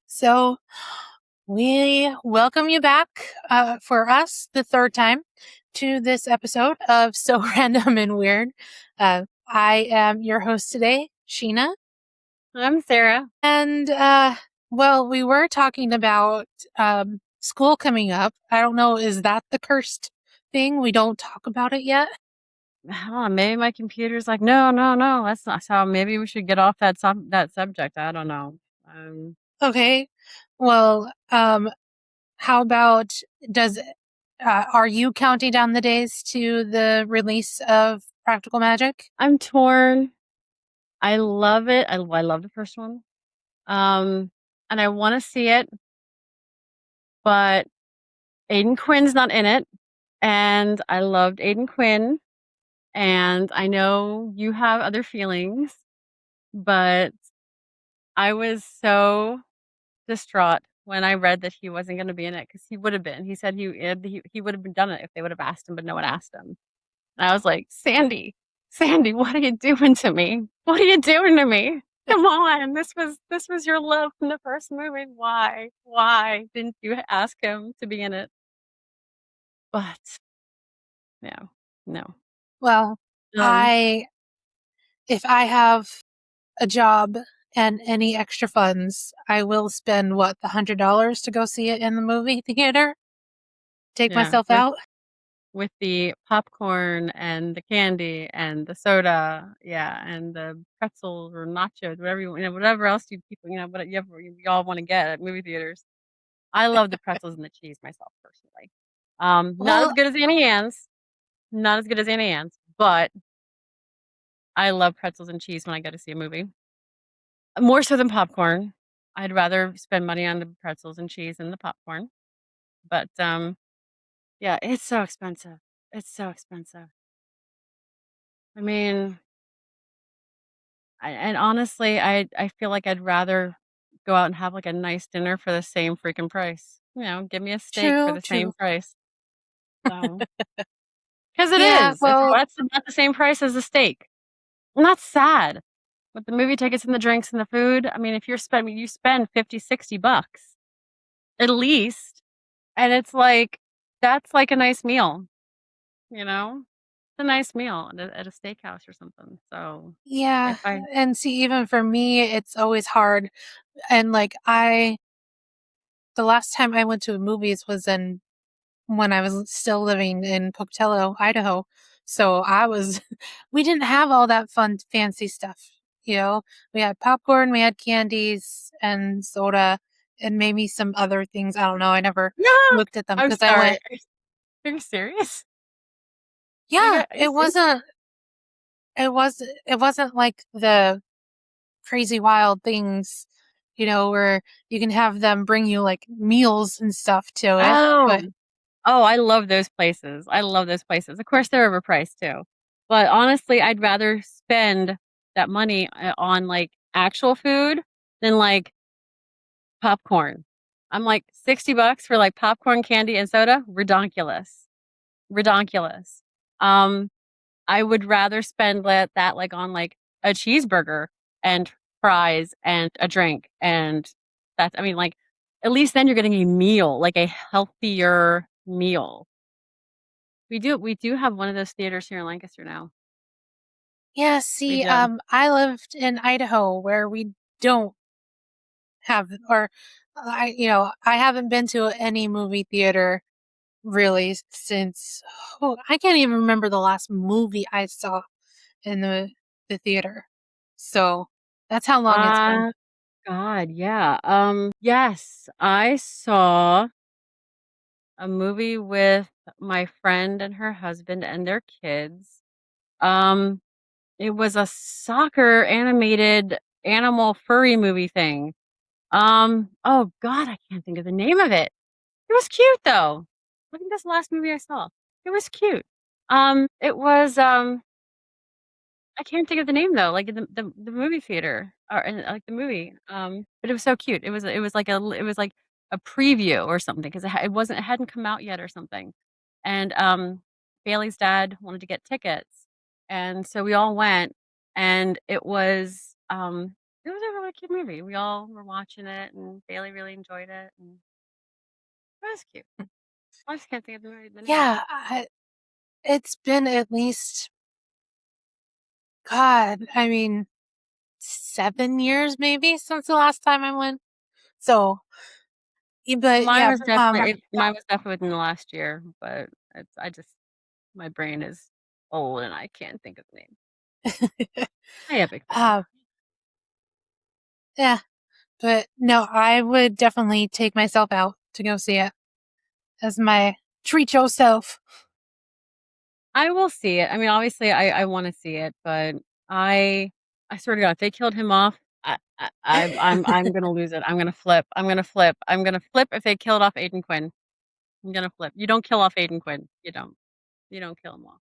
So we welcome you back for us the third time to this episode of So Random and Weird. I am your host today, Sheena. I'm Sarah. And well, we were talking about school coming up. I don't know, is that the cursed thing? We don't talk about it yet? Maybe my computer's like, no, no, no. That's not how. Maybe we should get off that subject. I don't know. Okay. Well, how about does are you counting down the days to the release of Practical Magic? I'm torn. I love it. I love the first one. And I want to see it, but Aiden Quinn's not in it, and I loved Aiden Quinn, and I know you have other feelings, but I was so distraught when I read that he wasn't going to be in it because he would have been. He said he would have been done it if they would have asked him, but no one asked him. And I was like, Sandy, Sandy, what are you doing to me? What are you doing to me? Come on, this was your love from the first movie. Why didn't you ask him to be in it? But no, no. Well, Um, I if I have a job and any extra funds, I will spend what, the $100 to go see it in the movie theater? Take yeah, myself out? with the popcorn and the candy and the soda, yeah, and the pretzels or nachos, whatever whatever else you people, whatever you all want to get at movie theaters. I love the pretzels and the cheese myself personally. Not as Well, good as Annie Ann's, not as good as Annie Ann's, but I love pretzels and cheese when I go to see a movie. More so than popcorn. I'd rather spend money on the pretzels and cheese than the popcorn. But yeah, it's so expensive. It's so expensive. I mean, and honestly, I feel like I'd rather go out and have like a nice dinner for the same freaking price. Give me a steak for true, the same true. price. So, because it Yeah, is. It's well, that's about the same price as a steak. And that's sad. With the movie tickets and the drinks and the food, I mean, if you spend 50, $60 at least, and it's like that's like a nice meal, you know? It's a nice meal at a steakhouse or something. So yeah, if I and see, even for me, it's always hard. And like, the last time I went to the movies was when I was still living in Pocatello, Idaho. So we didn't have all that fun, fancy stuff. You know, we had popcorn, we had candies and soda, and maybe some other things. I don't know. I never No, looked at them I'm because I sorry. went, Are you serious? yeah, Are you serious? it wasn't like the crazy wild things, where you can have them bring you like meals and stuff to it. But Oh, oh, I love those places. I love those places. Of course, they're overpriced too. But honestly, I'd rather spend that money on like actual food than like popcorn. I'm like $60 for like popcorn, candy, and soda. Redonkulous. Redonkulous. Um, I would rather spend that like on like a cheeseburger and fries and a drink and that's I mean like at least then you're getting a meal, like a healthier meal. We do have one of those theaters here in Lancaster now. yeah, We see, do. I lived in Idaho where we don't have, or I haven't been to any movie theater really since, oh, I can't even remember the last movie I saw in the theater. So that's how long it's been. Uh God, yeah. Yes, I saw a movie with my friend and her husband and their kids. Um it was a soccer animated animal furry movie thing. Oh God, I can't think of the name of it. It was cute though. I think that's the last movie I saw. It was cute. It was I can't think of the name though, like the movie theater or like the movie. But it was so cute. It was like a preview or something because it hadn't come out yet or something. And Bailey's dad wanted to get tickets, and so we all went, and it was it was a really cute movie. We all were watching it, and Bailey really enjoyed it, and it was cute. I just can't think of the name. Yeah, it's been at least, God, I mean, 7 years maybe since the last time I went. So, but Mine yeah, was definitely within the last year, but I just my brain is old and I can't think of the name. Hey, a big fan. uh, yeah, but no, I would definitely take myself out to go see it as my treat yourself. I will see it. I mean, obviously, I want to see it, but I I swear to God, if they killed him off, I'm gonna lose it. I'm gonna flip. I'm gonna flip. I'm gonna flip if they killed off Aiden Quinn. I'm gonna flip. You don't kill off Aiden Quinn. You don't. You don't kill him off.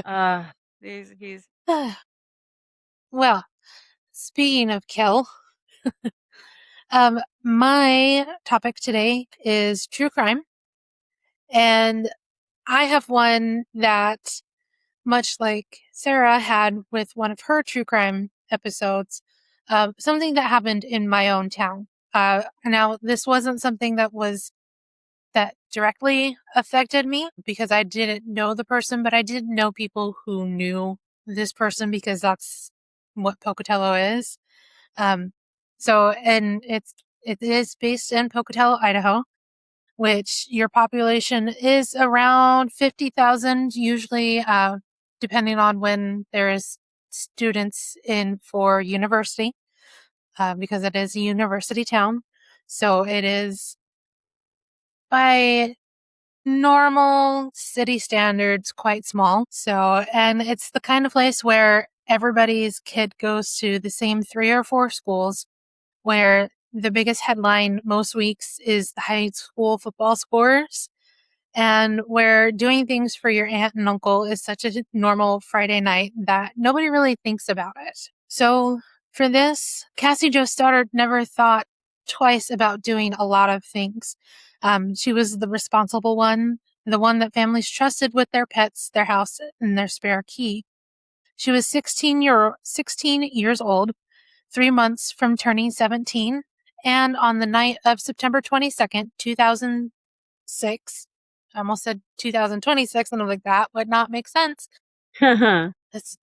Uh, he's Well, speaking of kill, my topic today is true crime, and I have one that, much like Sarah had with one of her true crime episodes, something that happened in my own town. Now, this wasn't something that directly affected me because I didn't know the person, but I did know people who knew this person because that's what Pocatello is. Um, and it is based in Pocatello, Idaho, which your population is around 50,000, usually, depending on when there is students in for university, because it is a university town. So it is by normal city standards quite small. So, and it's the kind of place where everybody's kid goes to the same 3 or 4 schools, where the biggest headline most weeks is the high school football scores, and where doing things for your aunt and uncle is such a normal Friday night that nobody really thinks about it. So for this, Cassie Jo Stoddard never thought twice about doing a lot of things. She was the responsible one, the one that families trusted with their pets, their house, and their spare key. She was 16 years old, 3 months from turning 17, and on the night of September 22nd, 2006, I almost said 2026, and I'm like, that would not make sense. That's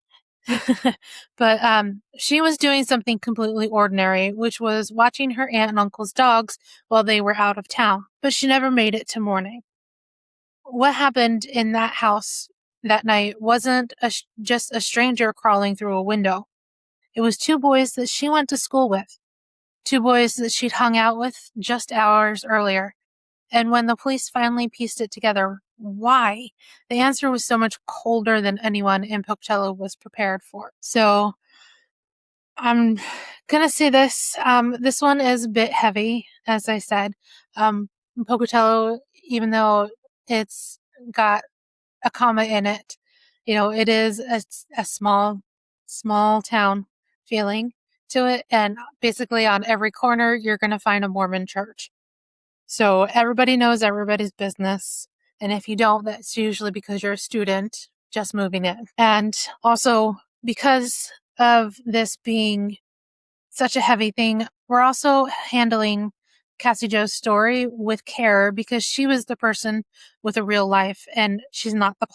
but she was doing something completely ordinary, which was watching her aunt and uncle's dogs while they were out of town, but she never made it to morning. What happened in that house that night wasn't just a stranger crawling through a window. It was 2 boys that she went to school with, 2 boys that she'd hung out with just hours earlier. And when the police finally pieced it together, why? The answer was so much colder than anyone in Pocatello was prepared for. So I'm gonna say this. This one is a bit heavy, as I said. Pocatello, even though it's got a comma in it, it is a small town feeling to it. And basically on every corner, you're going to find a Mormon church. So everybody knows everybody's business. And if you don't, that's usually because you're a student just moving in. And also, because of this being such a heavy thing, we're also handling Cassie Jo's story with care because she was the person with a real life and she's not the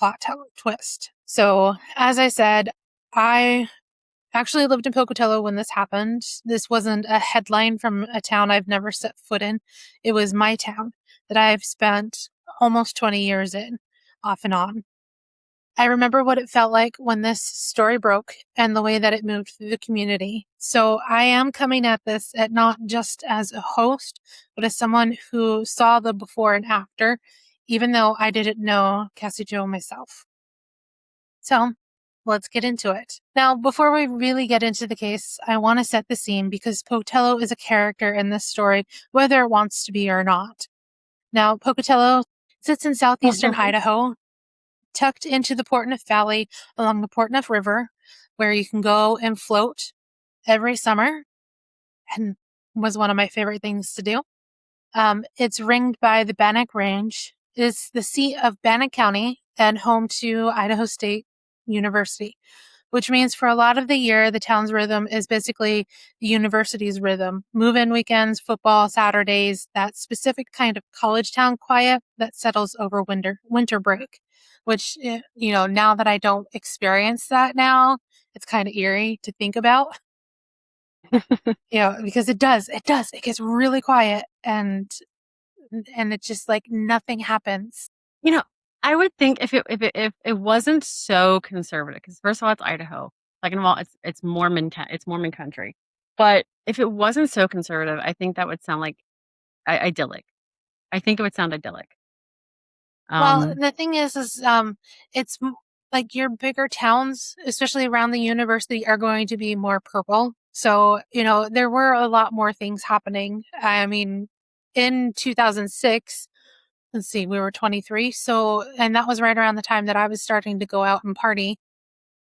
twist. So, as I said, I actually lived in Pocatello when this happened. This wasn't a headline from a town I've never set foot in. It was my town that I've spent almost 20 years in, off and on. I remember what it felt like when this story broke and the way that it moved through the community. So I am coming at this at not just as a host, but as someone who saw the before and after, even though I didn't know Cassie Jo myself. So let's get into it. Now, before we really get into the case, I want to set the scene because Pocatello is a character in this story, whether it wants to be or not. Now, Pocatello sits in southeastern Idaho, tucked into the Portneuf Valley along the Portneuf River, where you can go and float every summer, and was one of my favorite things to do. It's ringed by the Bannock Range. It's the seat of Bannock County and home to Idaho State University. which means for a lot of the year, the town's rhythm is basically the university's rhythm. Move-in weekends, football, Saturdays, that specific kind of college town quiet that settles over winter break, which, now that I don't experience that now, it's kind of eerie to think about. Because it does. It gets really quiet and it's just like nothing happens. You know, I would think if it wasn't so conservative, because first of all, it's Idaho. Second of all, it's Mormon country. But if it wasn't so conservative, I think that would sound like idyllic. I think it would sound idyllic. Well, Um, the thing is, it's like your bigger towns, especially around the university, are going to be more purple. So, there were a lot more things happening. I mean, in 2006, let's see, we were 23. So, and that was right around the time that I was starting to go out and party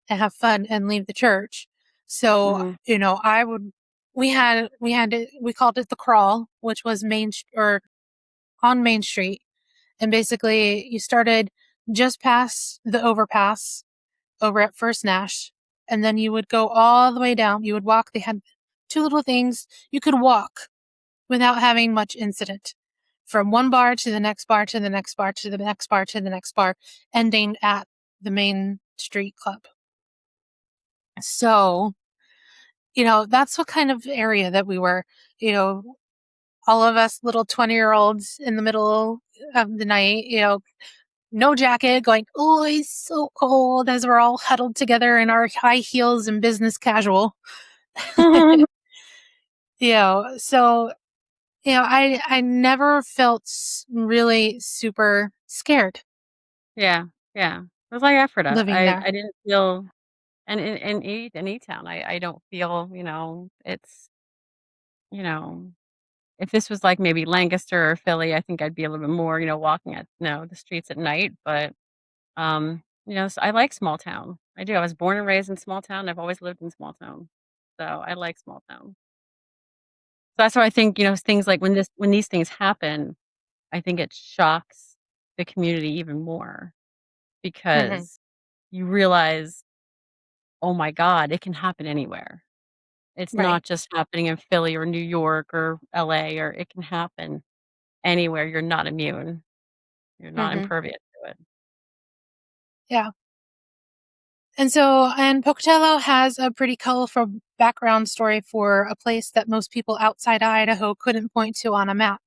and have fun and leave the church. So, mhm. we called it the crawl, which was or on Main Street. And basically, you started just past the overpass over at First Nash, and then you would go all the way down. You would walk. They had two little things. You could walk without having much incident from one bar to the next bar to the next bar to the next bar to the next bar, ending at the main street club. So, that's what kind of area that we were. You know, all of us little 20-year-olds in the middle of the night, no jacket, going, oh, it's so cold as we're all huddled together in our high heels and business casual. So, I never felt really super scared Yeah, yeah. It was like Ephrata. living there. I didn't feel, and in E-town, I don't feel, it's, you know, if this was like maybe Lancaster or Philly, I think I'd be a little bit more, walking at, the streets at night. But, so I like small town. I do. I was born and raised in small town. I've always lived in small town. So I like small town. So that's why I think, things like when these things happen, I think it shocks the community even more Hmm. because you realize, oh my God, it can happen anywhere. It's Right. not just happening in Philly or New York or LA, or it can happen anywhere. You're not immune. You're not Hmm. impervious to it. Yeah. And Pocatello has a pretty colorful background story for a place that most people outside Idaho couldn't point to on a map.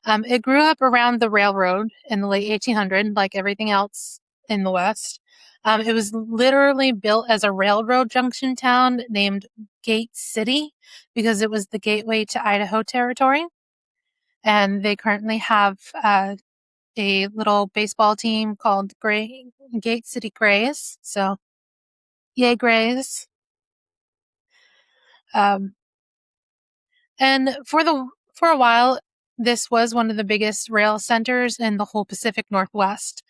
It grew up around the railroad in the late 1800s, like everything else in the West. It was literally built as a railroad junction town named Gate City because it was the gateway to Idaho territory. And they currently have a little baseball team called Gate City Grays. So, yay, Grays. Um, and for a while, this was one of the biggest rail centers in the whole Pacific Northwest,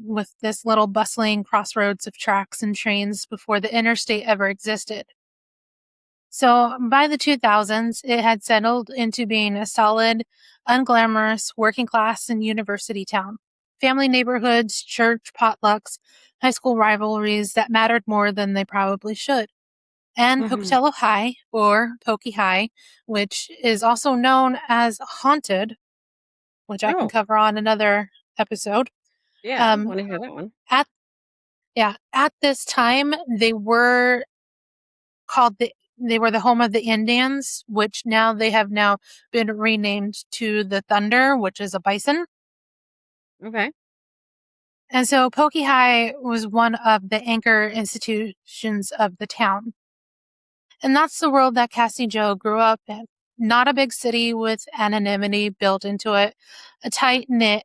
with this little bustling crossroads of tracks and trains before the interstate ever existed. So by the 2000s, it had settled into being a solid, unglamorous working class and university town. Family neighborhoods, church potlucks, high school rivalries that mattered more than they probably should. And Mhm. Pocatello High, or Pokey High, which is also known as Haunted, which I can Oh, cover on another episode. yeah. Um, Want to hear that one? at at this time, called they were the home of the Indians, which they have now been renamed to the Thunder, which is a bison. Okay. And so Pokey High was one of the anchor institutions of the town. And that's the world that Cassie Joe grew up in. Not a big city with anonymity built into it, a tight knit,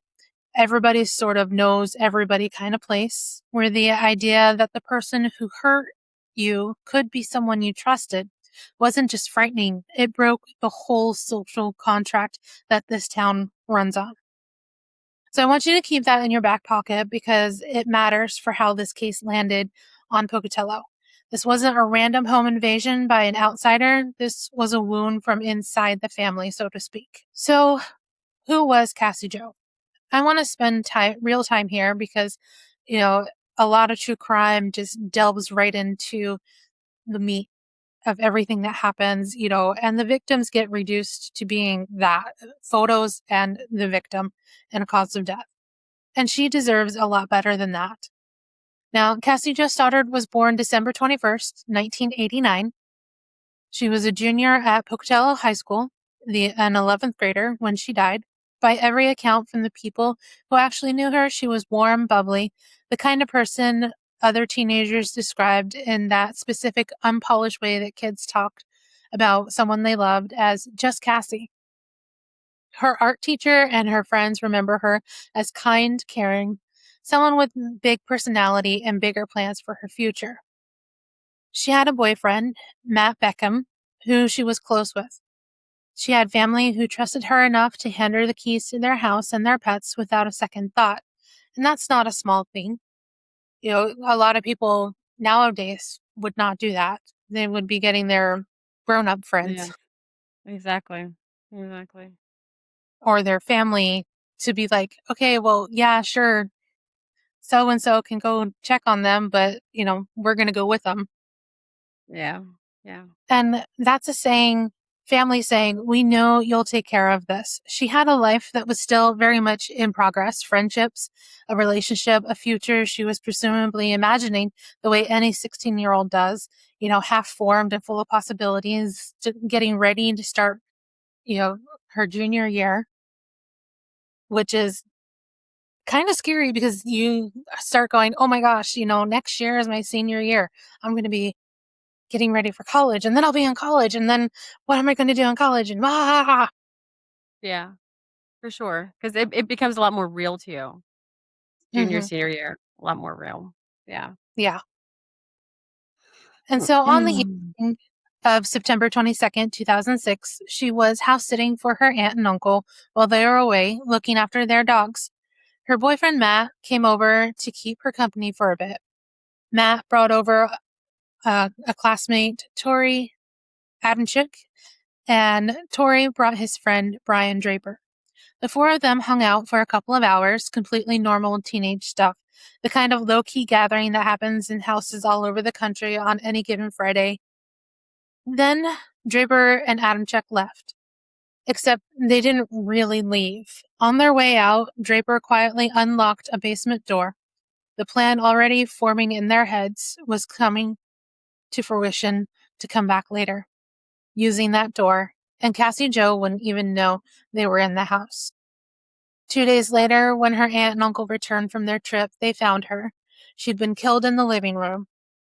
everybody sort of knows everybody kind of place, where the idea that the person who hurt you could be someone you trusted wasn't just frightening, it broke the whole social contract that this town runs on. So I want you to keep that in your back pocket because it matters for how this case landed on Pocatello. This wasn't a random home invasion by an outsider. This was a wound from inside the family, so to speak. So, who was Cassie Joe? I want to spend real time here because, you know, a lot of true crime just delves right into the meat of everything that happens, and the victims get reduced to being that photos and the victim and a cause of death. And she deserves a lot better than that. Now, Cassie Jo Stoddard was born December 21st, 1989. She was a junior at Pocatello High School, an 11th grader when she died. By every account from the people who actually knew her, she was warm, bubbly, the kind of person other teenagers described in that specific unpolished way that kids talked about someone they loved as just Cassie. Her art teacher and her friends remember her as kind, caring, someone with big personality and bigger plans for her future. She had a boyfriend, Matt Beckham, who she was close with. She had family who trusted her enough to hand her the keys to their house and their pets without a second thought. And that's not a small thing. A lot of people nowadays would not do that. They would be getting their grown up Yeah, friends exactly. Exactly. or their family to be like, okay, well, yeah, sure. So and so can go check on them, but, we're going to go with them. Yeah. Yeah. And that's a saying, family saying, we know you'll take care of this. She had a life that was still very much in progress, friendships, a relationship, a future she was presumably imagining the way any 16-year-old does, half formed and full of possibilities, getting ready to start, you know, her junior year, which is kind of scary because you start going, oh my gosh, next year is my senior year. I'm going to be getting ready for college, and then I'll be in college, and then what am I going to do in college? And Yeah, for sure. Because it becomes a lot more real to you. Junior, hmm senior year, a lot more real. Yeah. yeah. And so on the evening of September 22nd, 2006, she was house sitting for her aunt and uncle while they were away looking after their dogs. Her boyfriend Matt came over to keep her company for a bit. Matt brought over a classmate, Tori Adamchik, and Tori brought his friend Brian Draper. The four of them hung out for a couple of hours, completely normal teenage stuff, the kind of low key gathering that happens in houses all over the country on any given Friday. Then Draper and Adamchek left, except they didn't really leave. On their way out, Draper quietly unlocked a basement door. The plan already forming in their heads was coming to fruition to come back later, using that door, and Cassie Jo wouldn't even know they were in the house. 2 days later, when her aunt and uncle returned from their trip, they found her. She'd been killed in the living room.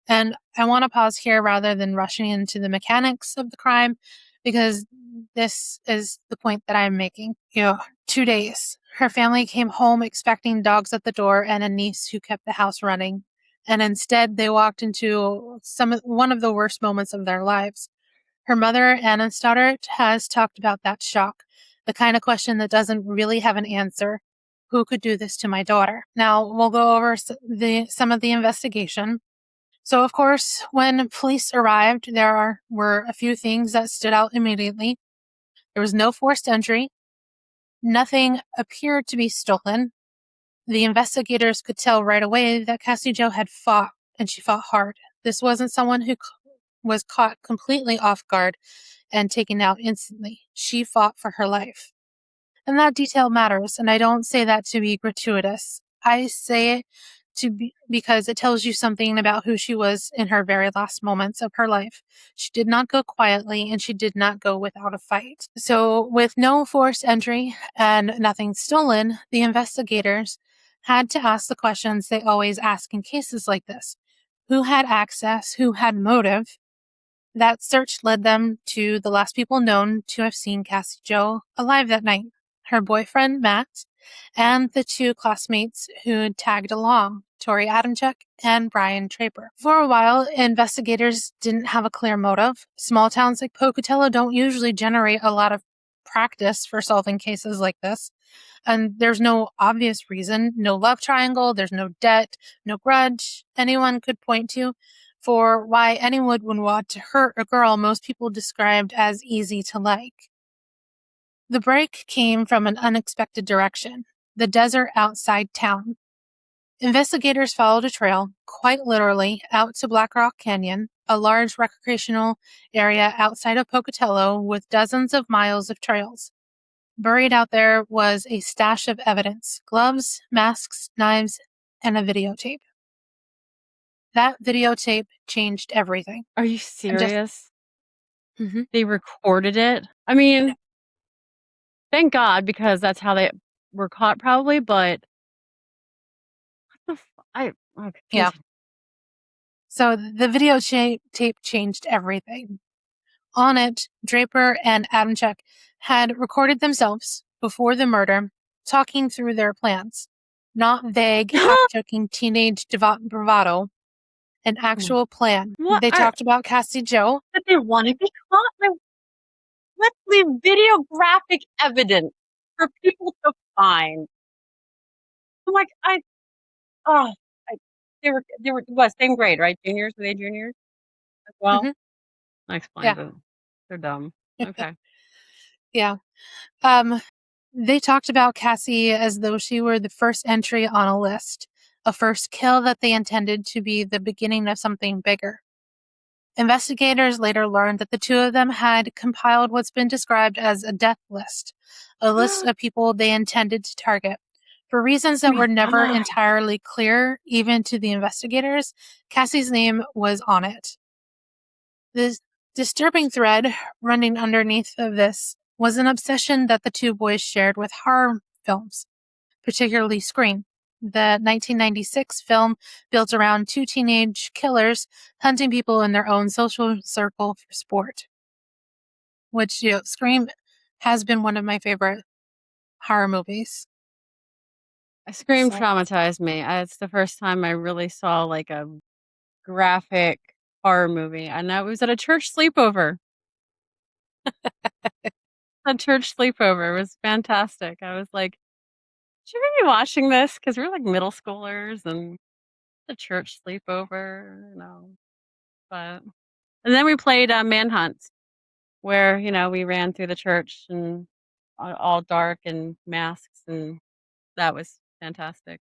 And I want to pause here rather than rushing into the mechanics of the crime, because this is the point that I'm making. 2 days. Her family came home expecting dogs at the door and a niece who kept the house running. And instead, they walked into one of the worst moments of their lives. Her mother, Anna Stoddart, has talked about that shock, the kind of question that doesn't really have an answer. Who could do this to my daughter? Now, we'll go over some of the investigation. So, of course, when police arrived, were a few things that stood out immediately. There was no forced entry. Nothing appeared to be stolen. The investigators could tell right away that Cassie Jo had fought, and she fought hard. This wasn't someone who was caught completely off guard and taken out instantly. She fought for her life. And that detail matters, and I don't say that to be gratuitous. I say it because it tells you something about who she was in her very last moments of her life. She did not go quietly, and she did not go without a fight. So, with no forced entry and nothing stolen, the investigators had to ask the questions they always ask in cases like this. Who had access? Who had motive? That search led them to the last people known to have seen Cassie Jo alive that night, her boyfriend, Matt, and the two classmates who tagged along, Tori Adamchuk and Brian Draper. For a while, investigators didn't have a clear motive. Small towns like Pocatello don't usually generate a lot of practice for solving cases like this. And there's no obvious reason, no love triangle, there's no debt, no grudge anyone could point to for why anyone would want to hurt a girl most people described as easy to like. The break came from an unexpected direction, the desert outside town. Investigators followed a trail, quite literally, out to Black Rock Canyon, a large recreational area outside of Pocatello with dozens of miles of trails. Buried out there was a stash of evidence: gloves, masks, knives, and a videotape. That videotape changed everything. Are you And just, serious? mhm, They recorded it? I mean, thank God, because that's how they were caught probably, but what the f okay, yeah. continue. So the videotape changed everything. On it, Draper and Adamchek had recorded themselves before the murder, talking through their plans. Not vague, half-joking teenage bravado, an actual plan. What They are talked about Cassie Joe. that they wanna be caught? Like, let's leave videographic evidence for people to find. I'm like, oh, I they were what, same grade, right? Juniors? Were they juniors as well? Mhm, That yeah, explains it. They're dumb. Okay. yeah. Um, they talked about Cassie as though she were the first entry on a list, a first kill that they intended to be the beginning of something bigger. Investigators later learned that the two of them had compiled what's been described as a death list, a list Oh of people they intended to target. For reasons that my were never god. entirely clear, even to the investigators, Cassie's name was on it. The disturbing thread running underneath of this was an obsession that the two boys shared with horror films, particularly Scream, the 1996 film built around two teenage killers hunting people in their own social circle for sport. Which, Scream has been one of my favorite horror movies. Scream So, traumatized me. It's the first time I really saw, like, a graphic horror movie, and that was at a church sleepover. A church sleepover. It was fantastic. I was like, "Should we be watching this?" Because we're, like, middle schoolers and the church sleepover, but and then we played, Manhunt, where, we ran through the church and all dark and masks, and that was fantastic.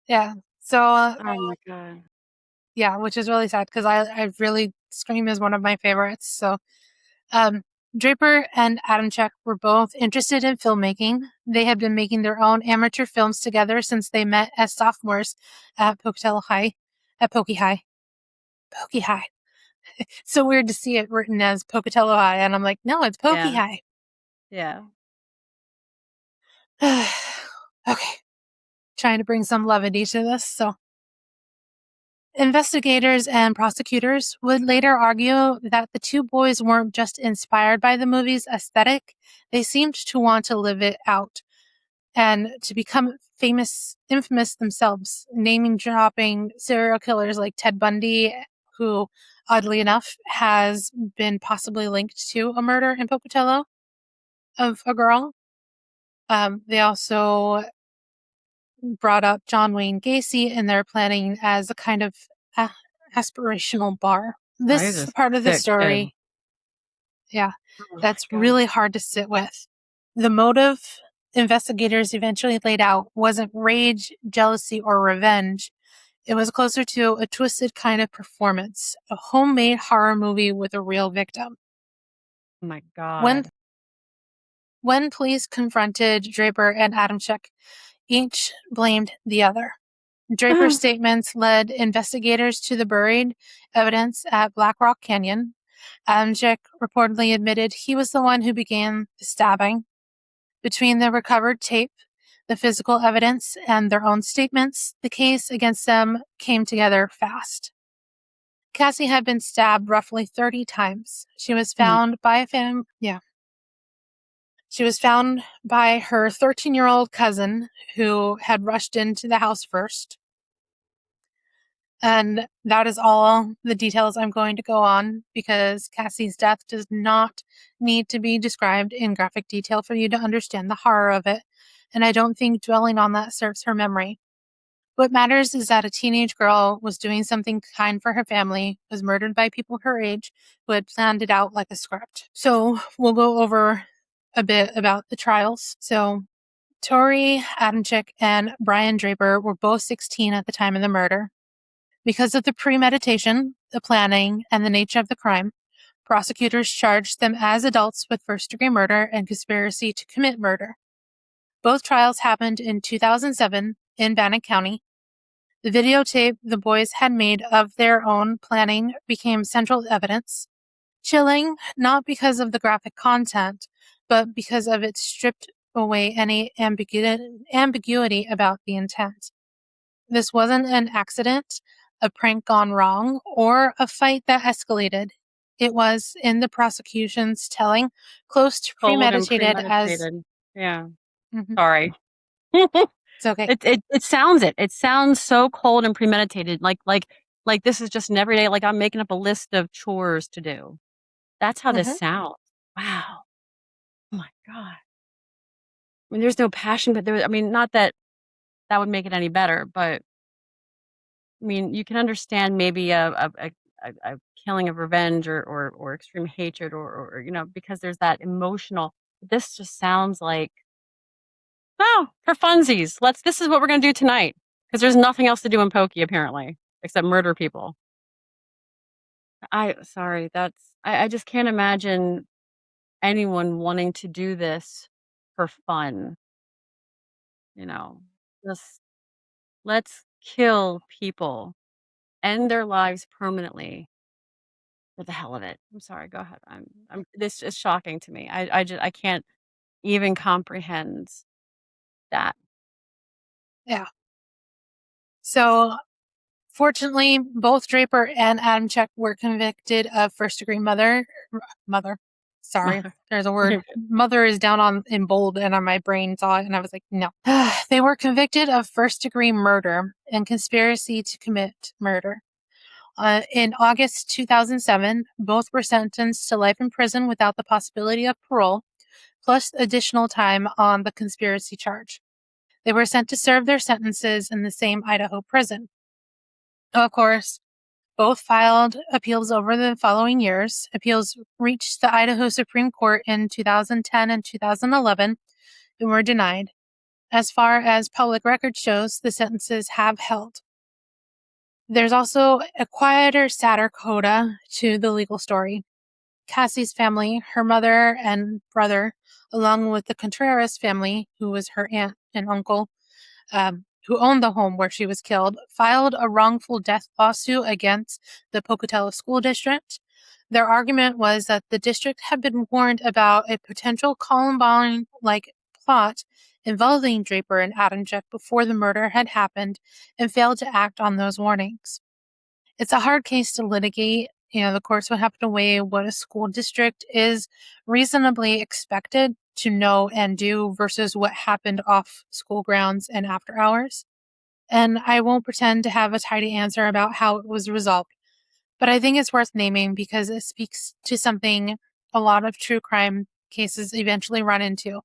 yeah. So, Oh my god. yeah, which is really sad because I really, Scream is one of my favorites. So, um, Draper and Adamchek were both interested in filmmaking. They had been making their own amateur films together since they met as sophomores at Pocatello High, at Pokey High. Pokey High. So weird to see it written as Pocatello High, and I'm like, no, it's Pokey Yeah, High. yeah. Okay, trying to bring some levity to this. So, investigators and prosecutors would later argue that the two boys weren't just inspired by the movie's aesthetic, they seemed to want to live it out and to become infamous themselves, naming dropping serial killers like Ted Bundy, who, oddly enough, has been possibly linked to a murder in Pocatello of a girl. They also brought up John Wayne Gacy in their planning as a kind of a- aspirational bar. Oh, he's This is a the part of the sick kid. story, yeah, Oh my that's god. really hard to sit with. The motive investigators eventually laid out wasn't rage, jealousy, or revenge. It was closer to a twisted kind of performance, a homemade horror movie with a real victim. Oh my When god. when police confronted Draper and Adamchek, each blamed the other. Draper's statements led investigators to the buried evidence at Black Rock Canyon. Adamchek reportedly admitted he was the one who began the stabbing. Between the recovered tape, the physical evidence, and their own statements, the case against them came together fast. Cassie had been stabbed roughly 30 times. She was Mm. found by yeah. She was found by her 13-year-old cousin who had rushed into the house first. And that is all the details I'm going to go on because Cassie's death does not need to be described in graphic detail for you to understand the horror of it. And I don't think dwelling on that serves her memory. What matters is that a teenage girl was doing something kind for her family, was murdered by people her age who had planned it out like a script. So we'll go over a bit about the trials. So Tori Adamczyk and Brian Draper were both 16 at the time of the murder. Because of the premeditation, the planning, and the nature of the crime, prosecutors charged them as adults with first-degree murder and conspiracy to commit murder. Both trials happened in 2007 in Bannock County. The videotape the boys had made of their own planning became central evidence. Chilling, not because of the graphic content, but because of it stripped away any ambiguity about the intent. This wasn't an accident, a prank gone wrong, or a fight that escalated. It was, in the prosecution's telling, close to Cold and premeditated as. premeditated. Yeah. Mhm, Sorry. it's okay. It sounds it. It sounds so cold and premeditated. Like this is just an everyday, like I'm making up a list of chores to do. That's how this Mhm. sounds. Wow. Oh my God. I mean, there's no passion, but there, I mean, not that that would make it any better, but I mean, you can understand maybe a killing of revenge or extreme hatred or, you know, because there's that emotional. This just sounds like, oh, for funsies. This is what we're going to do tonight. Because there's nothing else to do in Pokey, apparently, except murder people. Sorry, I just can't imagine anyone wanting to do this for fun, you know. Just let's kill people, end their lives permanently for the hell of it. I'm sorry, go ahead. This is shocking to me. I can't even comprehend that. Yeah. So, fortunately, both Draper and Adamczyk were convicted of first-degree mother. Sorry, there's a word. You're good. Mother is down on in bold, and on my brain saw it, and I was like, no. They were convicted of first-degree murder and conspiracy to commit murder. In August 2007, both were sentenced to life in prison without the possibility of parole, plus additional time on the conspiracy charge. They were sent to serve their sentences in the same Idaho prison. Of course, both filed appeals over the following years. Appeals reached the Idaho Supreme Court in 2010 and 2011 and were denied. As far as public record shows, the sentences have held. There's also a quieter, sadder coda to the legal story. Cassie's family, her mother and brother, along with the Contreras family, who was her aunt and uncle, who owned the home where she was killed, filed a wrongful death lawsuit against the Pocatello School District. Their argument was that the district had been warned about a potential Columbine like plot involving Draper and Adamczyk before the murder had happened and failed to act on those warnings. It's a hard case to litigate. The courts would have to weigh what a school district is reasonably expected to know and do versus what happened off school grounds and after hours. And I won't pretend to have a tidy answer about how it was resolved, but I think it's worth naming because it speaks to something a lot of true crime cases eventually run into.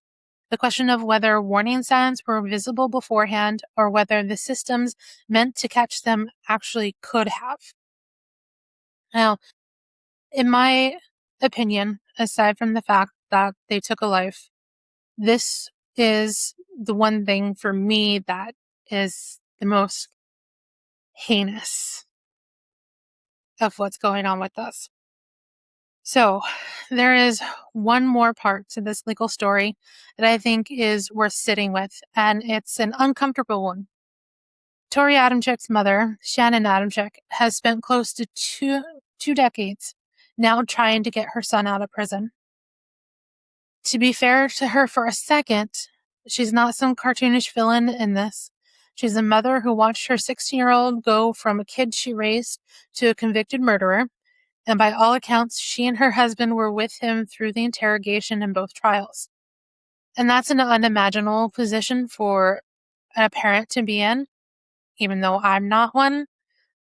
The question of whether warning signs were visible beforehand or whether the systems meant to catch them actually could have. Now, in my opinion, aside from the fact that they took a life, this is the one thing for me that is the most heinous of what's going on with us. So, there is one more part to this legal story that I think is worth sitting with, and it's an uncomfortable one. Tori Adamczyk's mother, Shannon Adamczyk, has spent close to two decades now trying to get her son out of prison. To be fair to her for a second, she's not some cartoonish villain in this. She's a mother who watched her 16-year-old go from a kid she raised to a convicted murderer, and by all accounts, she and her husband were with him through the interrogation in both trials. And that's an unimaginable position for a parent to be in, even though I'm not one,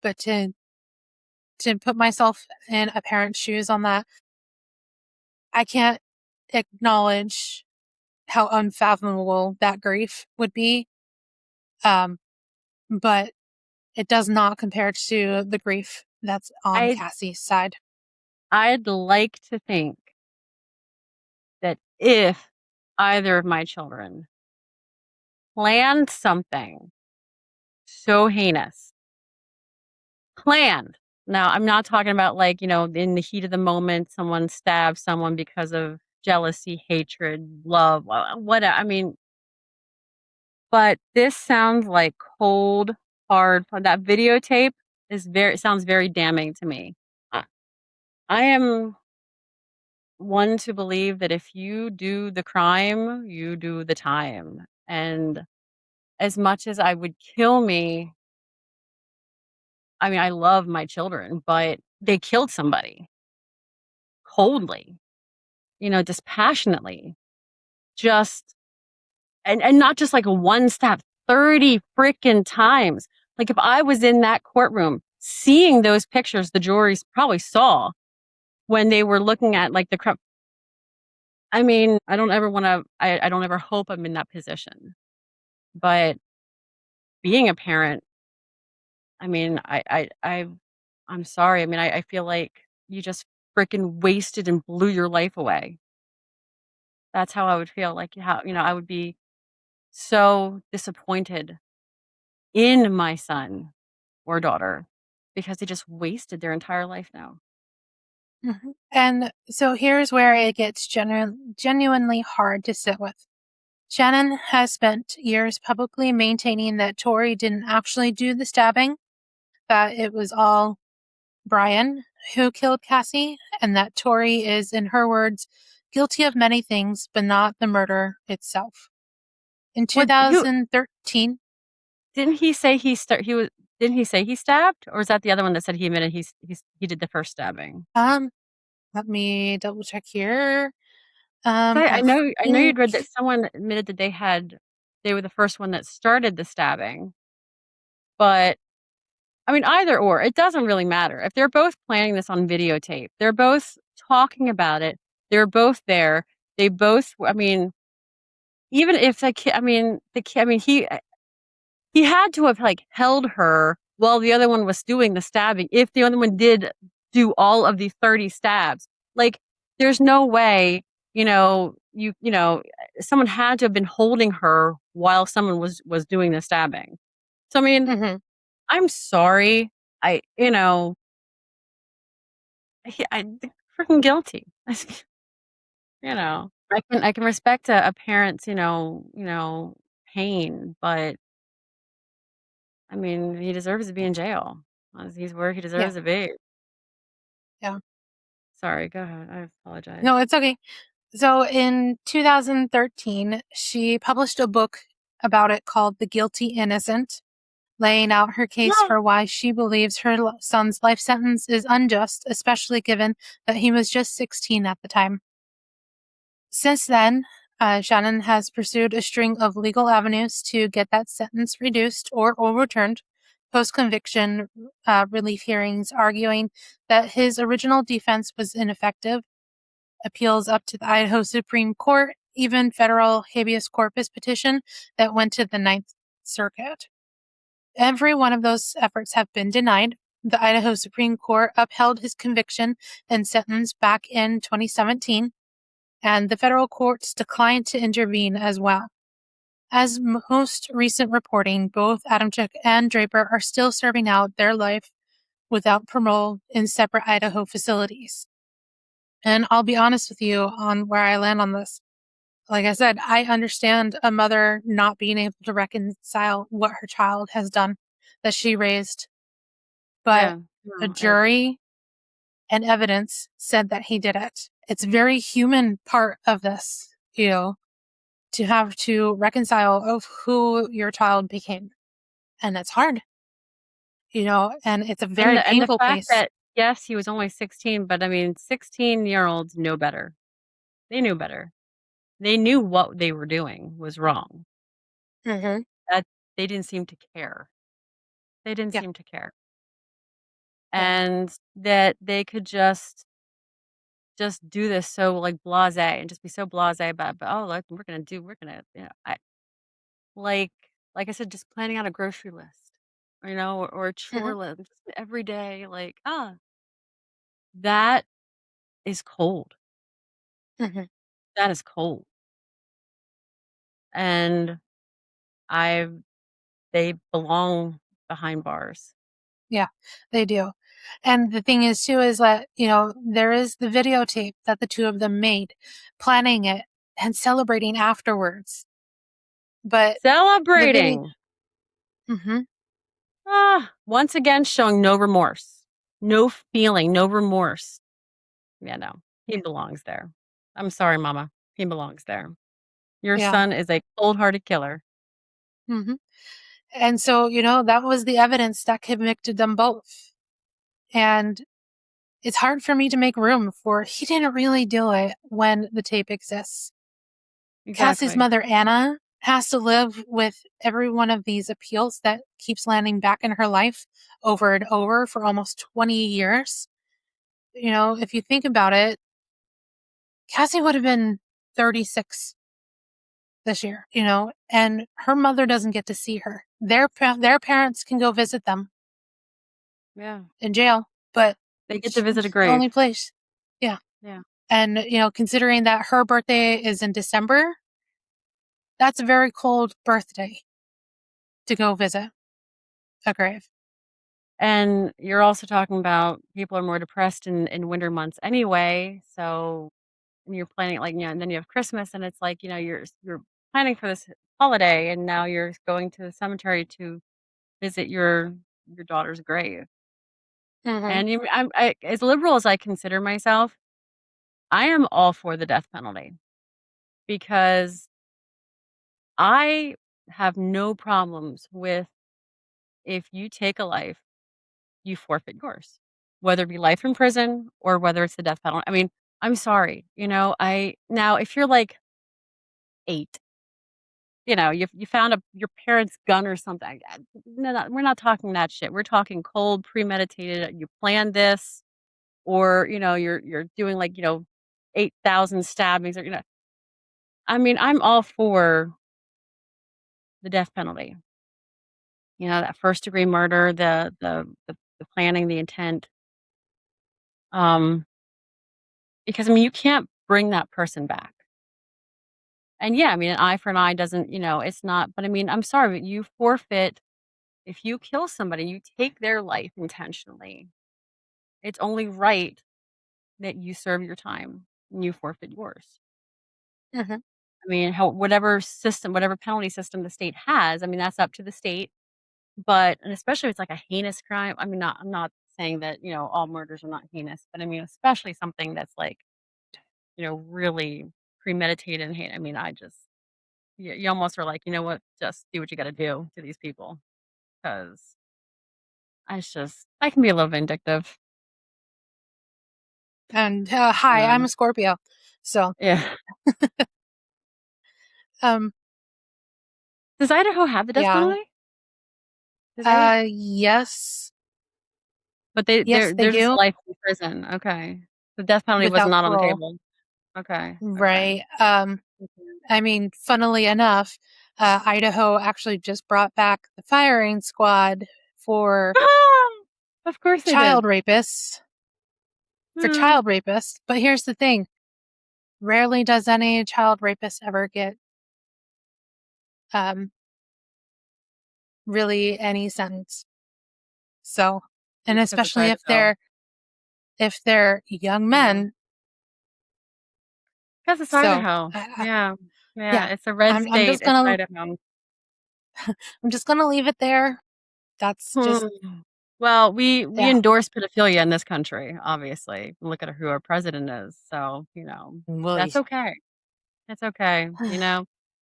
but to put myself in a parent's shoes on that, I can't acknowledge how unfathomable that grief would be. Um, but it does not compare to the grief that's on I Cassie's side. I'd like to think that if either of my children planned something so heinous. Planned. Now, I'm not talking about like, in the heat of the moment, someone stabs someone because of jealousy, hatred, love, what I mean, but this sounds like cold, hard. That videotape sounds very damning to me. I, I am one to believe that if you do the crime, you do the time. And as much as I would kill me, I mean, I love my children, but they killed somebody coldly, dispassionately, just and not just like a one stab, 30 freaking times. Like if I was in that courtroom seeing those pictures the juries probably saw when they were looking at like the crime. I mean, I don't ever want to, I don't ever hope I'm in that position. But being a parent, I mean, I'm sorry. I mean, I feel like you just freaking wasted and blew your life away. That's how I would feel. Like how, I would be so disappointed in my son or daughter because they just wasted their entire life now. Mhm. And so here's where it gets genuinely hard to sit with. Shannon has spent years publicly maintaining that Tori didn't actually do the stabbing, that it was all Brian who killed Cassie, and that Tori is, in her words, guilty of many things, but not the murder itself. In What who 2013, didn't he say he was didn't he say he stabbed? Or is that the other one that said he admitted he did the first stabbing? um, let me double check here. 'Cause I I I know think, you'd read that someone admitted that they were the first one that started the stabbing, but I mean, either or, it doesn't really matter. If they're both planning this on videotape, they're both talking about it, they're both there, they both I mean, even if the kid I mean, he had to have, like, held her while the other one was doing the stabbing if the other one did do all of the 30 stabs. Like, there's no way, someone had to have been holding her while someone was doing the stabbing. So, I mean, mhm, I'm sorry. I you know, I freaking guilty. I can respect a parent's, pain, but I mean, he deserves to be in jail. He's where he yeah, deserves to be. yeah. Sorry, go ahead. I apologize. No, it's okay. So in 2013, she published a book about it called The Guilty Innocent, laying out her case No. for why she believes her son's life sentence is unjust, especially given that he was just 16 at the time. Since then, Shannon has pursued a string of legal avenues to get that sentence reduced or overturned, post conviction relief hearings arguing that his original defense was ineffective, appeals up to the Idaho Supreme Court, even federal habeas corpus petition that went to the Ninth Circuit. Every one of those efforts have been denied. The Idaho Supreme Court upheld his conviction and sentence back in 2017, and the federal courts declined to intervene as well. As most recent reporting, both Adamczyk and Draper are still serving out their life without parole in separate Idaho facilities. And I'll be honest with you on where I land on this. Like I said, I understand a mother not being able to reconcile what her child has done that she raised, but Yeah. a No, jury and evidence said that he did it. It's a very human part of this, to have to reconcile of who your child became. And it's hard, and it's a and very the painful fact place. that, yes, he was only 16, but I mean, 16-year-olds know better. They knew better. They knew what they were doing was wrong. Hmm. That they didn't seem to care. They didn't Yeah, seem to care. yeah. And that they could just do this so, like, blasé and just be so blasé about, but, "Oh, look, we're gonna," like like I said, just planning out a grocery list, or a Hmm. chore list just every day, like, that is cold. Hmm. That is cold. And I they belong behind bars. Yeah, they do. And the thing is too is that, there is the videotape that the two of them made, planning it and celebrating afterwards. But the video Celebrating. Mhm. Once again showing no remorse. No feeling, no remorse. Yeah, no. He Yeah. belongs there. I'm sorry, mama. He belongs there. Your Yeah. son is a cold-hearted killer. Mhm. And so, that was the evidence that convicted them both. And it's hard for me to make room for he didn't really do it when the tape exists. Cassie's Exactly. mother, Anna, has to live with every one of these appeals that keeps landing back in her life over and over for almost 20 years. If you think about it, Cassie would have been 36 this year, and her mother doesn't get to see her. Their parents can go visit them Yeah. in jail, but They get to visit a the grave. only place. Yeah. Yeah. And, considering that her birthday is in December, that's a very cold birthday to go visit a grave. And you're also talking about people are more depressed in winter months anyway. So and you're planning like, and then you have Christmas and it's like, you're planning for this holiday and now you're going to the cemetery to visit your daughter's grave. Mhm. And as liberal as I consider myself, I am all for the death penalty because I have no problems with if you take a life, you forfeit yours, whether it be life in prison or whether it's the death penalty. I mean, I'm sorry, I now if you're like 8, you found your parents' gun or something. No, we're not talking that shit. We're talking cold, premeditated. You planned this, or you're doing like 8,000 stabbings, or I mean, I'm all for the death penalty. That first degree murder, the planning, the intent. Because I mean, you can't bring that person back. And yeah, I mean, an eye for an eye doesn't, it's not. But I mean, I'm sorry, but you forfeit if you kill somebody, you take their life intentionally. It's only right that you serve your time and you forfeit yours. Mhm. I mean, whatever system, whatever penalty system the state has, I mean, that's up to the state. But and especially if it's like a heinous crime. I mean, I'm not saying that all murders are not heinous, but I mean, especially something that's like really premeditated and hate. I mean, you almost are like, you know what, just do what you got to do to these people because I can be a little vindictive. And, hi, I'm Um, a Scorpio. So, yeah. um, Does Idaho have the death yeah. penalty? Do they? Yes. But Yes, they they're just do, life in prison. Okay. The death penalty was without not on the parole. table. Okay. Okay. Right. Mhm. I mean, funnily enough, Idaho actually just brought back the firing squad for Of course they child did. rapists, for Hmm. child rapists. But here's the thing. Rarely does any child rapist ever get, um, really any sentence. So, and Because it's especially Idaho. if they're young Yeah. men. Because it's So, Idaho. Yeah. Yeah. yeah, It's a red I'm state. just It's gonna Idaho. I'm just gonna leave it there. That's Hmm. just Well, we yeah, endorse pedophilia in this country, obviously. Look at who our president is. So, really. that's okay. That's okay.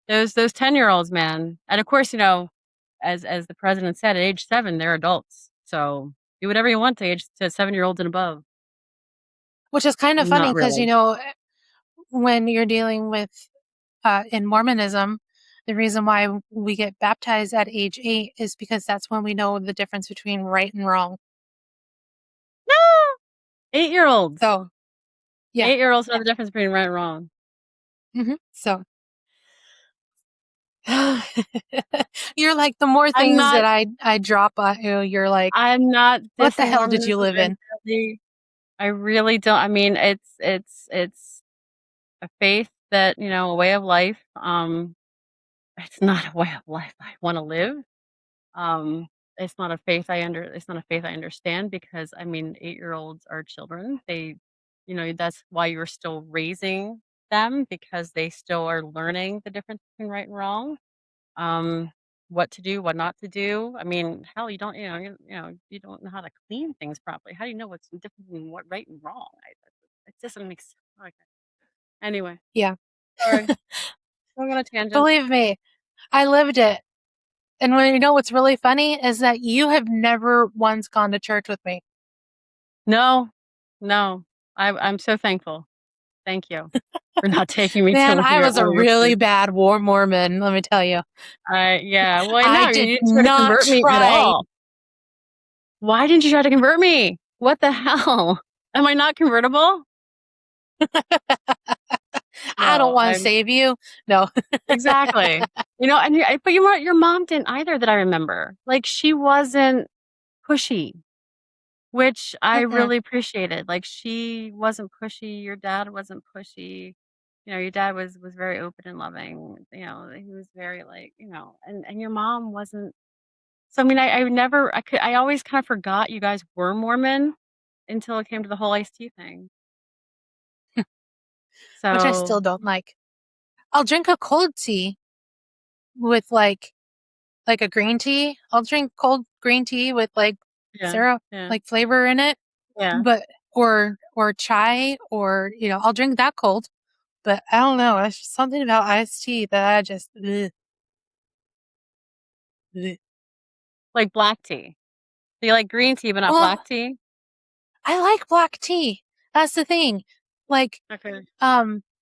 Those 10-year-olds, man. And of course, as the president said, at age 7, they're adults. So do whatever you want to 7-year-olds and above. Which is kind of funny Not because really. when you're dealing with in Mormonism, the reason why we get baptized at age 8 is because that's when we know the difference between right and wrong. No! 8-year-olds. So yeah. 8-year-olds know the difference between right and wrong. So you're like the more I'm things not that I drop on you, you're like, I'm not what the dissing hell did you Mormonism. live in? I really don't. I mean, it's a faith that, a way of life. it's not a way of life I want to live. Um, it's not a faith I understand because I mean, 8-year-olds are children. That's why you're still raising them because they still are learning the difference between right and wrong. Um, what to do, what not to do. I mean, hell, you don't know how to clean things properly. How do you know what's different than what right and wrong? It just doesn't make sense. Okay. Anyway, Yeah. sorry, going on a tangent. Believe me, I lived it. And when you know what's really funny is that you have never once gone to church with me. No, no, I'm so thankful. Thank you for not taking me to Man, one of I your was a one of your really places. bad war Mormon, let me tell you. Yeah. Well, I no, you did didn't try to not convert me at try. all. Why didn't you try to convert me? What the hell? Am I not convertible? I don't No, want to I'm save you. No. exactly. But your mom didn't either that I remember. Like she wasn't pushy, which I Mm-mm. really appreciated. Like she wasn't pushy. Your dad wasn't pushy. Your dad was very open and loving. He was very like, and your mom wasn't. So I mean, I always kind of forgot you guys were Mormon until it came to the whole iced tea thing. Which I So still don't like. I'll drink a cold tea with like a green tea. I'll drink cold green tea with like yeah, syrup, yeah, like flavor in it. yeah. But or chai or I'll drink that cold. But I don't know. It's just something about iced tea that I just ugh, ugh. Like black tea. So you like green tea, but not Well, black tea? I like black tea. That's the thing. Like Okay,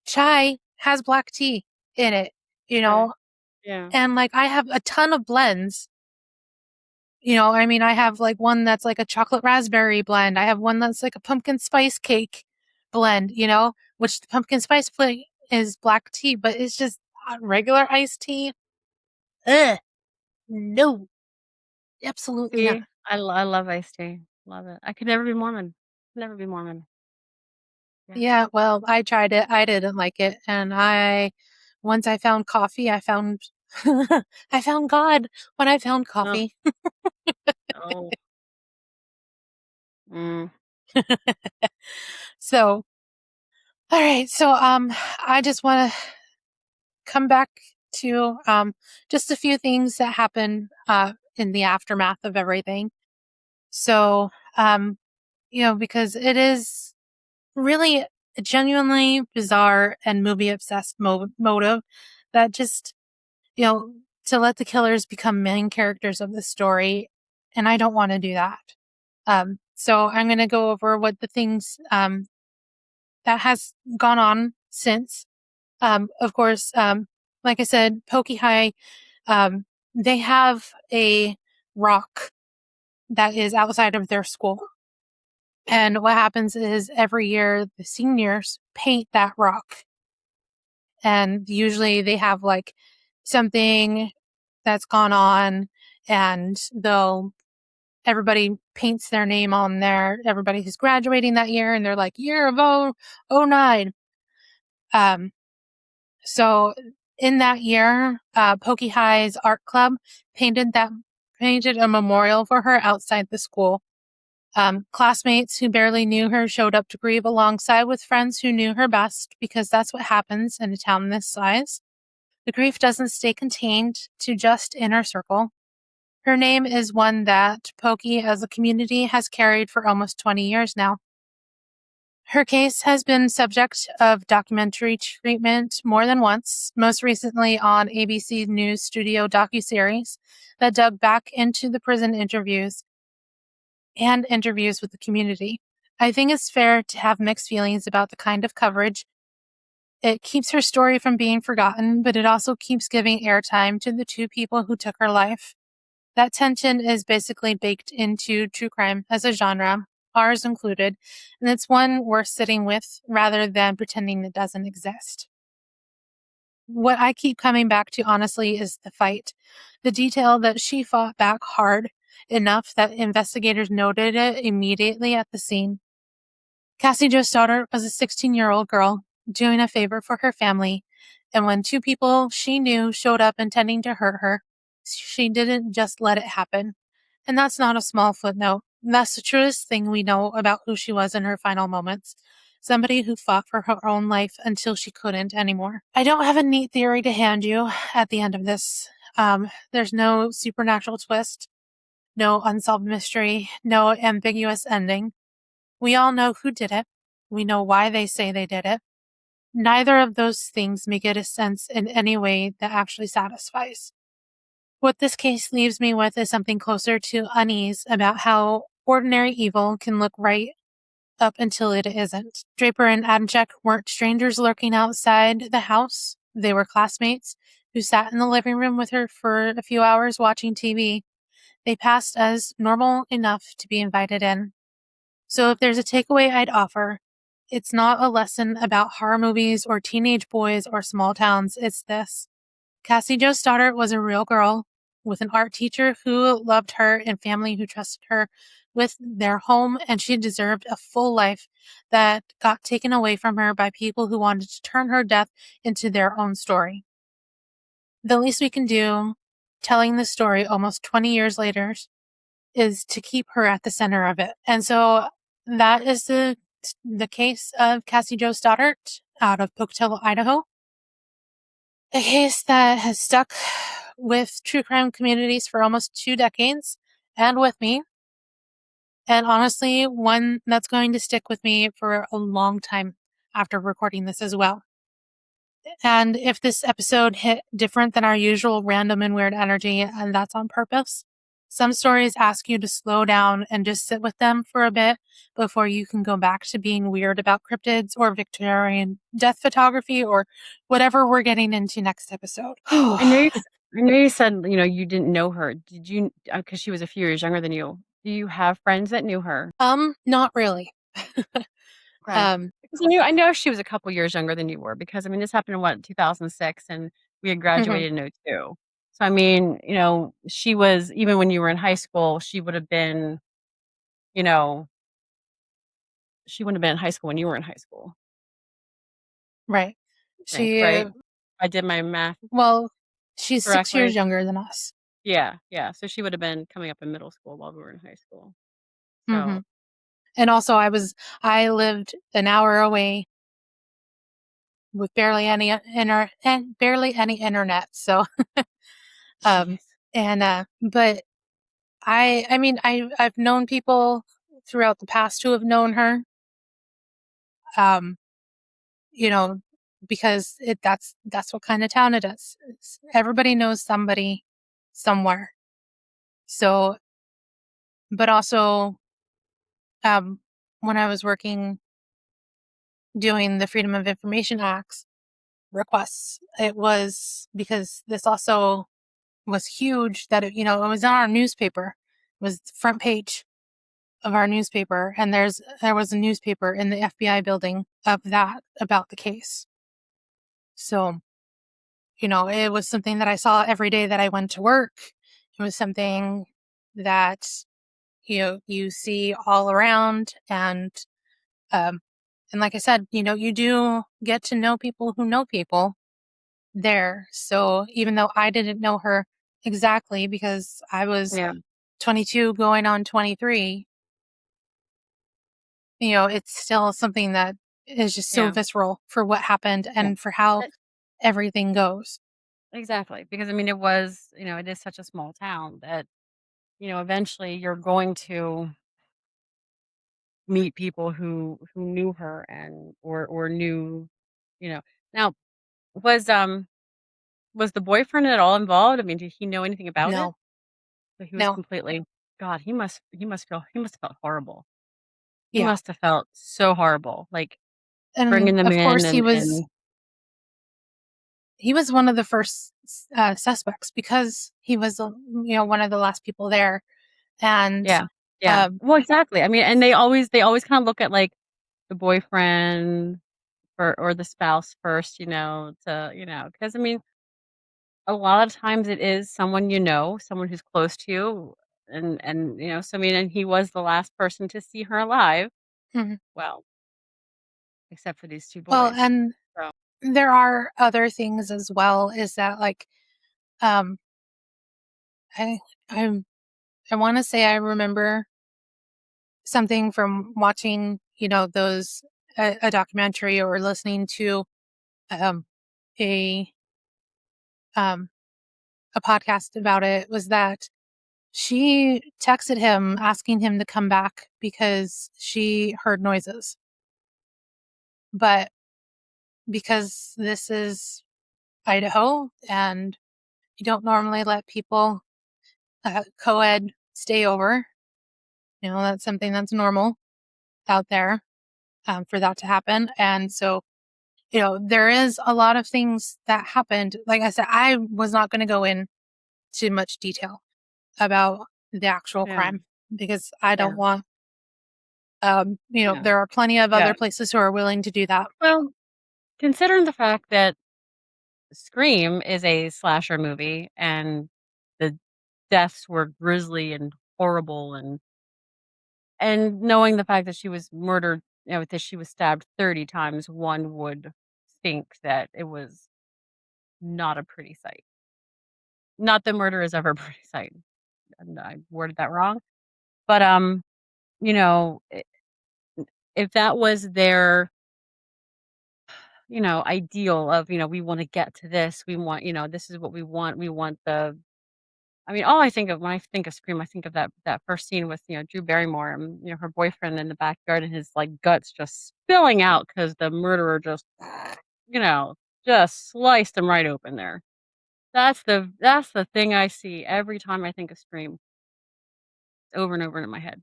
chai has black tea in it, you okay, know, yeah, and like I have a ton of blends. I mean, I have like one that's like a chocolate raspberry blend. I have one that's like a pumpkin spice cake blend, which the pumpkin spice is black tea, but it's just regular iced tea. Ugh, no, absolutely not. see, I love iced tea. Love it. I could never be Mormon. Never be Mormon. Yeah. Yeah, well, I tried it. I didn't like it. And once I found coffee, I found, I found God when I found Oh, coffee. oh. Mm. So, all right. So, I just want to come back to, just a few things that happened, in the aftermath of everything. So, because it is really a genuinely bizarre and movie obsessed motive that just you know, to let the killers become main characters of the story. And I don't want to do that. So I'm going to go over what the things, that has gone on since. Of course, like I said, Pokey High, um, they have a rock that is outside of their school. And what happens is every year the seniors paint that rock. And usually they have like something that's gone on and everybody paints their name on there, everybody who's graduating that year, and they're like year of '09. um so in that year, Pokey High's art club painted a memorial for her outside the school. Classmates who barely knew her showed up to grieve alongside with friends who knew her best, because that's what happens in a town this size. The grief doesn't stay contained to just inner circle. Her name is one that Pokey as a community has carried for almost 20 years now. Her case has been subject of documentary treatment more than once, most recently on ABC News Studio docuseries that dug back into the prison interviews and interviews with the community. I think it's fair to have mixed feelings about the kind of coverage. It keeps her story from being forgotten, but it also keeps giving airtime to the two people who took her life. That tension is basically baked into true crime as a genre, ours included, and it's one worth sitting with rather than pretending it doesn't exist. What I keep coming back to, honestly, is the fight. The detail that she fought back hard enough that investigators noted it immediately at the scene. Cassie Joe Stoddard was a 16-year-old girl doing a favor for her family, And when two people she knew showed up intending to hurt her, she didn't just let it happen. And that's not a small footnote. That's the truest thing we know about who she was in her final moments. Somebody who fought for her own life until she couldn't anymore. I don't have a neat theory to hand you at the end of this. There's no supernatural twist, no unsolved mystery, no ambiguous ending. We all know who did it. We know why they say they did it. Neither of those things make it a sense in any way that actually satisfies. What this case leaves me with is something closer to unease about how ordinary evil can look right up until it isn't. Draper and Adamchek weren't strangers lurking outside the house. They were classmates who sat in the living room with her for a few hours watching TV. They passed as normal enough to be invited in. So if there's a takeaway I'd offer, it's not a lesson about horror movies or teenage boys or small towns. It's this. Cassie Jo Stoddart was a real girl with an art teacher who loved her and family who trusted her with their home, and she deserved a full life that got taken away from her by people who wanted to turn her death into their own story. The least we can do, telling the story almost 20 years later, is to keep her at the center of it. And so that is the case of Cassie Jo Stoddart out of Pocatello, Idaho. A case that has stuck with true crime communities for almost 2 decades and with me. And honestly, one that's going to stick with me for a long time after recording this as well. And if this episode hit different than our usual random and weird energy, and that's on purpose, some stories ask you to slow down and just sit with them for a bit before you can go back to being weird about cryptids or Victorian death photography or whatever we're getting into next episode. I know I know you said, you didn't know her. Did you, because she was a few years younger than you. Do you have friends that knew her? Not really. Okay. Um, Because I know she was a couple years younger than you were because I mean this happened in what, 2006 and we had mhm, graduated in '02. So I mean, she was even when you were in high school, she would have been, you know, she wouldn't have been in high school when you were in high school, right. I think, She, right? I did my math well, she's 6 years correctly. younger than us. Yeah, yeah. So she would have been coming up in middle school while we were in high school. hmm So, And also I lived an hour away with barely any internet. So, um, jeez. but I mean, I've known people throughout the past who have known her, um, you know, because that's what kind of town it is. Everybody knows somebody somewhere. So, but also, um, when I was working doing the Freedom of Information Acts requests, it was because this also was huge that it was on our newspaper. It was the front page of our newspaper, and there was a newspaper in the FBI building of that about the case. So, it was something that I saw every day that I went to work. It was something that you see all around, um and like I said, you do get to know people who know people there. So even though I didn't know her exactly because I was Yeah, 22 going on 23, it's still something that is just so yeah. visceral for what happened Yeah. and for how That- everything goes. exactly. Because I mean it was, it is such a small town that, eventually you're going to meet people who knew her and or knew, you know. Now, was was the boyfriend at all involved? I mean, did he know anything about it? No, So he was no. completely God, he must have felt horrible. He Yeah. must have felt so horrible, like, bringing And them of in course and he was one of the first suspects because he was one of the last people there. And yeah, yeah. um Well, exactly. I mean, and they always kinda look at, like, the boyfriend or the spouse first, because I mean, a lot of times it is someone someone who's close to you, and, so, I mean, and he was the last person to see her alive. mhm. Well, except for these 2 Well, boys. and So there are other things as well, is that, like, um, I I'm I wanna say I remember something from watching, those a documentary or listening to, um, a, um, a podcast about it, was that she texted him asking him to come back because she heard noises. But because this is Idaho and you don't normally let people co-ed stay over, that's something that's normal out there, for that to happen. And so, there is a lot of things that happened. Like I said, I was not going to go into much detail about the actual Yeah, crime because I don't yeah, want, yeah, there are plenty of yeah. other places who are willing to do that. Well, considering the fact that Scream is a slasher movie and the deaths were grisly and horrible, and knowing the fact that she was murdered, that she was stabbed 30 times, one would think that it was not a pretty sight. Not that murder is ever a pretty sight, and I worded that wrong, but, you know, I if that was their, ideal of, we wanna get to this, we want, this is what we want the I mean, all I think of when I think of Scream, I think of that first scene with, Drew Barrymore and, her boyfriend in the backyard and his, like, guts just spilling out because the murderer just, you know, just sliced him right open there. That's the thing I see every time I think of Scream, over and over in my head.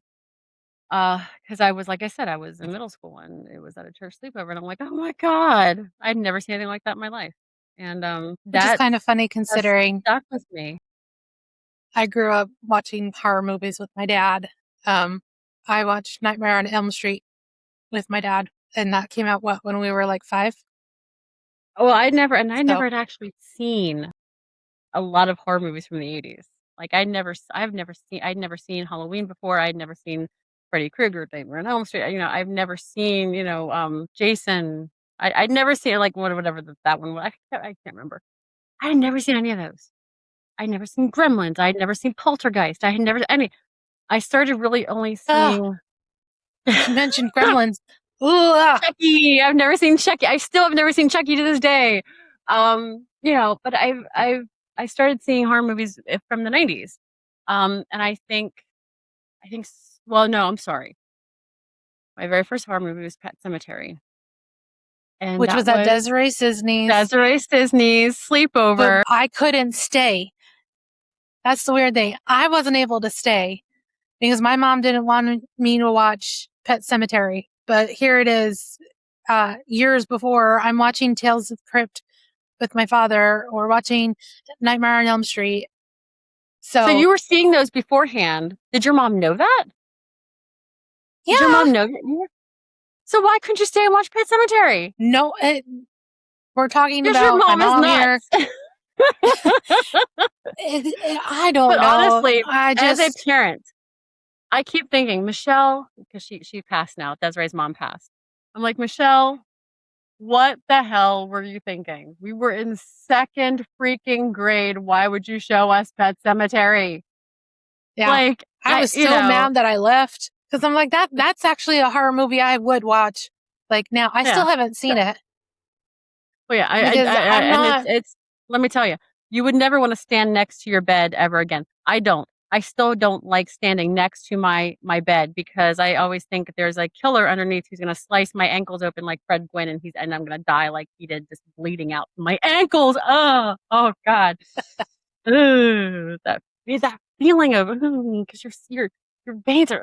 Because I was like I said, I was in middle school and it was at a church sleepover, and I'm like, "Oh my god." I'd never seen anything like that in my life. And, Which is that kind of funny just considering stuck with me. I grew up watching horror movies with my dad. Um, I watched Nightmare on Elm Street with my dad, and that came out when we were like 5. Well, I never So had actually seen a lot of horror movies from the '80s. Like, I'd never seen Halloween before, I'd never seen Freddy Krueger, Nightmare on Elm Street, I've never seen, Jason. I'd never seen, like, whatever that one was. I can't remember. I had never seen any of those. I'd never seen Gremlins, I'd never seen Poltergeist, I had never any I started really only oh, seeing you mentioned Gremlins. Ooh, ah. Chucky. I've never seen Chucky. I still have never seen Chucky to this day. But I started seeing horror movies from the '90s. And well, no, I'm sorry. My very first horror movie was Pet Cemetery, and Which that was at was Desiree Cisney's, Desiree Disney's but sleepover. I couldn't stay. That's the weird thing. I wasn't able to stay because my mom didn't want me to watch Pet Cemetery. But here it is, years before, I'm watching Tales of the Crypt with my father or watching Nightmare on Elm Street. So So, you were seeing those beforehand. Did your mom know that? Did your yeah, mom know that so why couldn't you stay and watch Pet Cemetery? no, we're talking Because your about my mom is mom here. nuts. I But don't know. honestly, I as a just, parent, I keep thinking, Michelle, because she passed now, Desiree's mom passed. I'm like, "Michelle, what the hell were you thinking? We were in 2nd freaking grade. Why would you show us Pet Cemetery?" yeah, Like, I was so mad that I left because I'm like, that's actually a horror movie I would watch. Like now, I yeah. still haven't seen it Well, yeah, because I'm and not, it's let me tell you, you would never wanna stand next to your bed ever again. I don't. I still don't like standing next to my bed because I always think there's a killer underneath who's gonna slice my ankles open like Fred Gwynn, and I'm gonna die like he did, just bleeding out from my ankles. Oh, oh god. Ugh, that feeling of, because your veins are,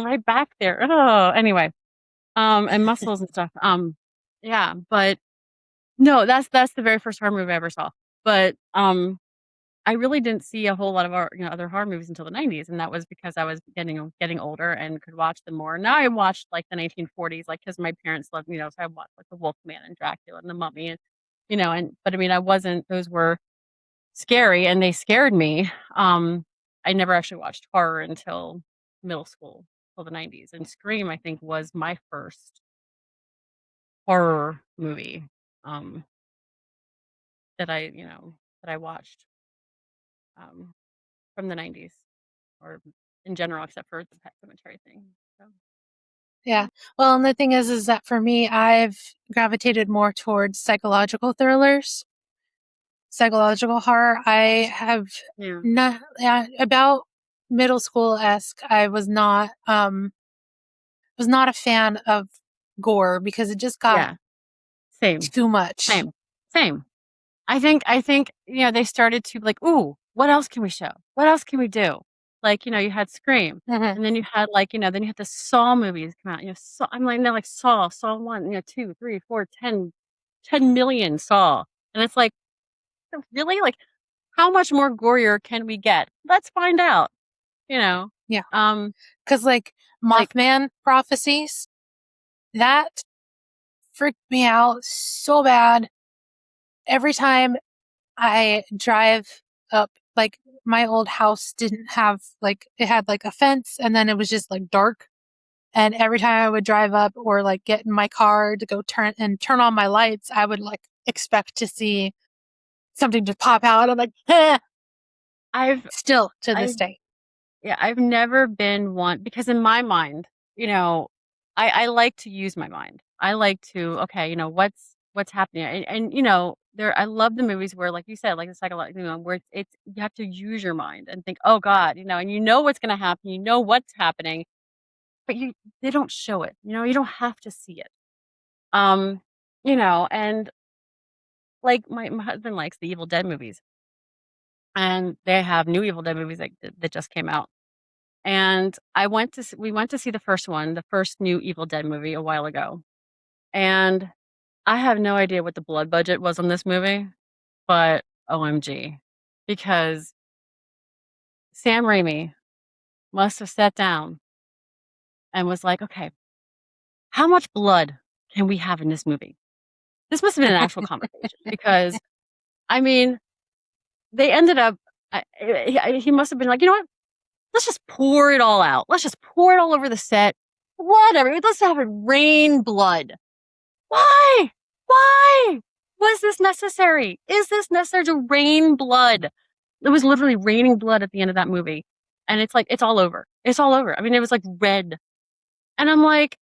right back there. Oh, anyway, and muscles and stuff. Yeah, but no, that's the very first horror movie I ever saw. But, I really didn't see a whole lot of other horror movies until the '90s, and that was because I was getting older and could watch them more. Now I watched, like, the 1940s, like, because my parents loved, so I watched, like, The Wolfman and Dracula and The Mummy and, but I mean, I wasn't those were scary and they scared me. I never actually watched horror until middle school, till the '90s, and Scream, I think, was my first horror movie. that I watched um, from the 90s or in general, except for the Pet Cemetery thing. So, Yeah. Well, and the thing is that for me, I've gravitated more towards psychological thrillers, psychological horror. I have yeah, not, yeah, about middle school-esque. I was not a fan of gore because it just got yeah, same, too much. same, same. I think, they started to like, ooh, what else can we show? What else can we do? Like, you had Scream, Hmm. and then you had like, then you had the Saw movies come out. Saw, I'm like, no, like Saw one, two, three, four, 10 million Saw, and it's like, really, like, how much more gorier can we get? Let's find out. You know, Yeah. um, Cause like like, Mothman prophecies, that freaked me out so bad. Every time I drive up, like my old house didn't have like, it had like a fence and then it was just like dark. And every time I would drive up or like get in my car to go turn on my lights, I would like expect to see something to pop out. I'm like, eh, I've, still to this I've day. Yeah, I've never been one because in my mind, you know, I like to use my mind. I like to, okay, what's happening. And there I love the movies where, like you said, like the psychological, where it's you have to use your mind and think, oh God, and you know what's gonna happen, you know what's happening, but they don't show it. You don't have to see it. Um, and like my husband likes the Evil Dead movies. And they have new Evil Dead movies that just came out. And we went to see the first one, the first new Evil Dead movie a while ago. And I have no idea what the blood budget was on this movie, but OMG. Because Sam Raimi must have sat down and was like, okay, how much blood can we have in this movie? This must have been an actual conversation because, I mean, they ended up, he must have been like, you know what? Let's just pour it all out. Let's just pour it all over the set. Whatever. Let's have it rain blood. Why? Why? Was this necessary? Is this necessary to rain blood? It was literally raining blood at the end of that movie. And it's like, it's all over. It's all over. I mean, it was like red. And I'm like,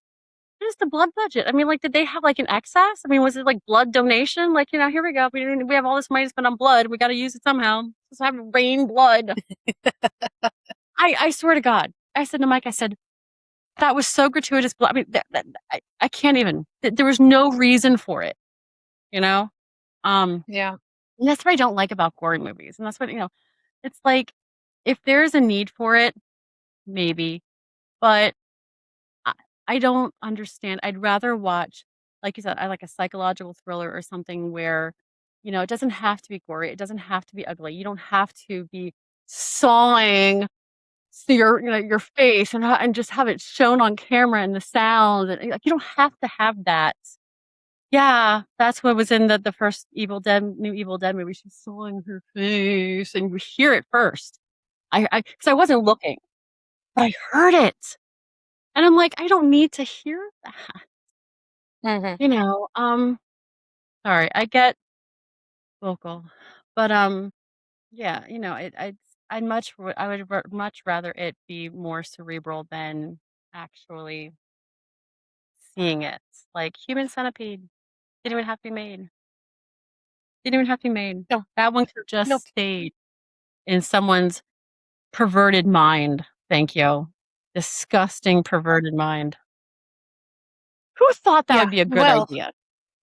what is the blood budget? I mean, like, did they have like an excess? I mean, was it like blood donation? Like, here we go. We have all this money to spend on blood. We got to use it somehow. Just have rain blood. I swear to God. I said to Mike, I said, that was so gratuitous. I mean, I can't even. There was no reason for it, you know. Um, Yeah. and that's what I don't like about gory movies, and that's what It's like if there's a need for it, maybe, but I, I don't understand. I'd rather watch, like you said, I like a psychological thriller or something where, it doesn't have to be gory. It doesn't have to be ugly. You don't have to be sawing see your face and just have it shown on camera and the sound and like you don't have to have that. Yeah, that's what was in the first new Evil Dead movie. She's sawing her face and you hear it first. Because I wasn't looking, but I heard it. And I'm like, I don't need to hear that. Hmm. You know, sorry, I get vocal. But yeah, I would much rather it be more cerebral than actually seeing it. Like Human Centipede didn't even have to be made. Didn't even have to be made. No, That one could have just nope. stayed in someone's perverted mind. Thank you. Disgusting perverted mind. Who thought that would Yeah. be a good Well, idea?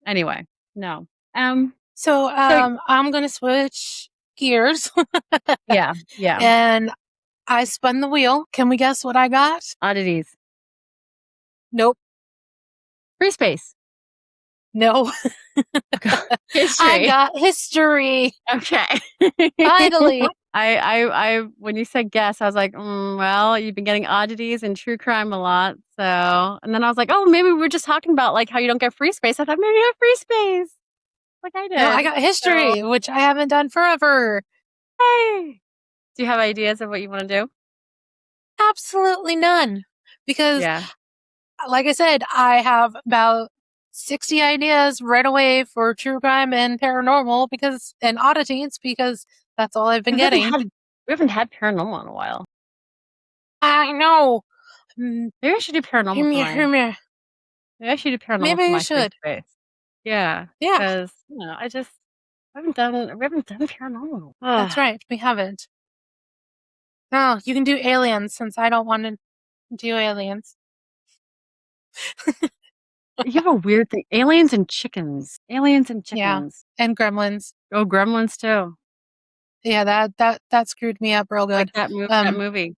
Anyway, no. Um, so so I'm gonna switch gears yeah, yeah. and I spun the wheel. Can we guess what I got? Oddities. Nope. Free space. No. I History. got history. Okay. Finally. When you said guess, I was like, well, you've been getting oddities and true crime a lot. So, and then I was like, oh, maybe we were just talking about like how you don't get free space. I thought maybe you have free space, like I No, I did. got So, history, which I haven't done forever. hey, do you have ideas of what you want to do? Absolutely none. Because, Yeah. like I said, I have about 60 ideas right away for true crime and paranormal and oddities because that's all I've been We haven't getting. had we haven't had paranormal in a while. I know. Mm, Maybe I should do paranormal for my. hear me. Maybe I should do paranormal Maybe for you my safe should. space. Yeah, Yeah, because I just we haven't done paranormal. that's Ah, right. We haven't. Oh, you can do aliens since I don't want to do aliens. you have a weird thing. Aliens and chickens. Aliens and Yeah, chickens. and gremlins. Oh, gremlins too. Yeah, that screwed me up real Like good. that Um, movie.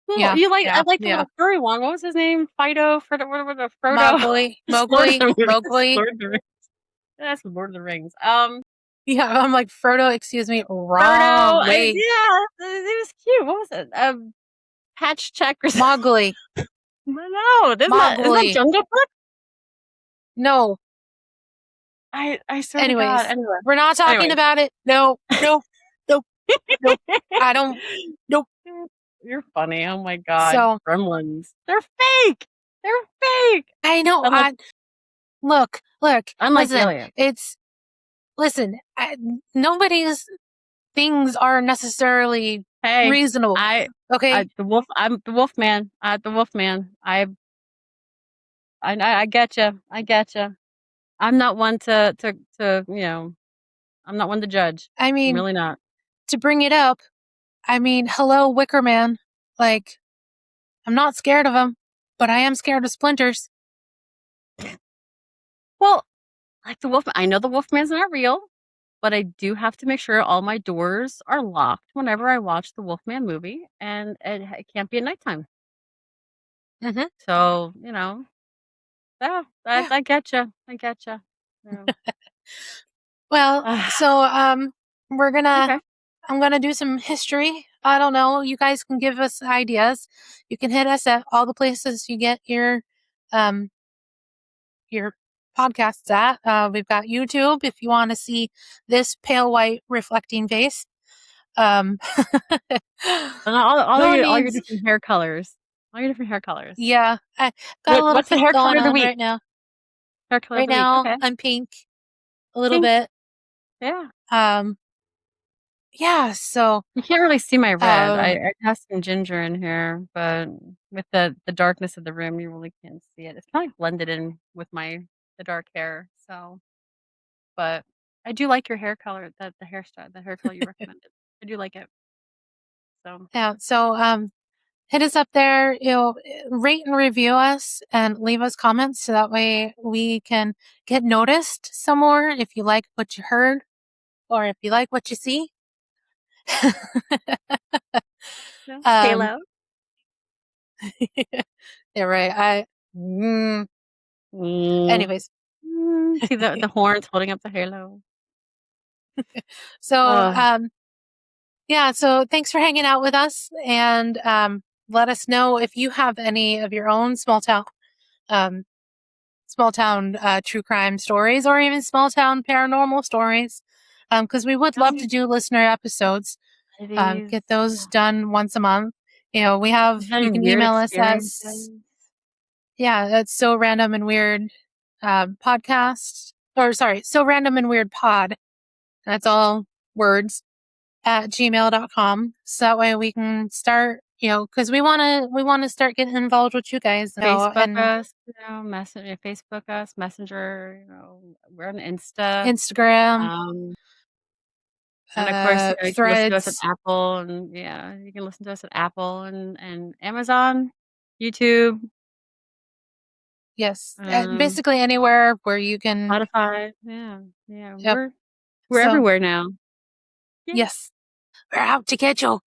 Well, yeah, you like I yeah, like the yeah. little furry one. What was his name? Fido, Frodo, what was it? Frodo. Mowgli, It's Lord of Mowgli, the Rings. It's Mowgli. Lord of the Rings. That's Lord of the Rings. Yeah, I'm like Frodo. Excuse me, Frodo. wrong way. Yeah, it was cute. What was it? Patch check or something. Mowgli, No, isn't that Mowgli. Jungle Book? No. I swear to God. Anyways, Anyway, we're not talking anyways. about it. No, no, nope, nope. I don't. Nope. You're funny. Oh my God. So Gremlins. They're fake. They're fake. I know. Unlike Look. unlike Listen. aliens. Listen. Nobody's things are necessarily Hey, reasonable. Okay. the wolf. I'm the wolf man. The wolf man. I get you. I get you. I'm not one to. I'm not one to judge. I I'm mean, really not. to bring it up. I mean, hello, Wicker Man. Like, I'm not scared of him, but I am scared of splinters. Well, like the wolf. I know the wolf man's not real, but I do have to make sure all my doors are locked whenever I watch the Wolfman movie, and it can't be at nighttime. Mm-hmm. So, yeah, Yeah. I get you. I get you. Yeah. Well, so we're gonna Okay. I'm gonna do some history. I don't know. You guys can give us ideas. You can hit us at all the places you get um your podcasts at. We've got YouTube if you want to see this pale white reflecting face. Um, And no one all your needs. different hair colors. All your different hair colors. Yeah, I got a little What's the pink hair color going of the on week? right now. Hair color of Right the week. now, Okay. I'm pink a little Pink. bit. Yeah. Um, yeah. So, You can't really see my red. um, I have some ginger in here, but with the darkness of the room, you really can't see it. It's kind of like blended in with the dark hair. So, but I do like your hair color, the hairstyle, the hair color you recommended. I do like it. So, yeah. So, hit us up there. Rate and review us and leave us comments so that way we can get noticed some more if you like what you heard or if you like what you see. yeah. um, Halo. yeah, right. Mm, Mm. anyways, See the horns holding up the halo. so Uh, yeah. So thanks for hanging out with us and let us know if you have any of your own um, small town true crime stories or even small town paranormal stories. Because we would love to do listener episodes. these. Get those done once a month. You Any can weird email us experiences? yeah, that's so random and weird podcast. Or sorry, so random and weird pod. That's all words at gmail.com. So that way we can start, because we want to start getting involved with you guys, Facebook and us, Facebook us, Messenger, we're on Insta. Instagram, Um, and of course, you can listen to us at threads. Apple, and yeah, you can listen to us at Apple and Amazon, YouTube, Yes. um, Basically anywhere where you can. Spotify. Yeah, yeah, Yep. we're So, everywhere now. Yay. yes, we're out to get you.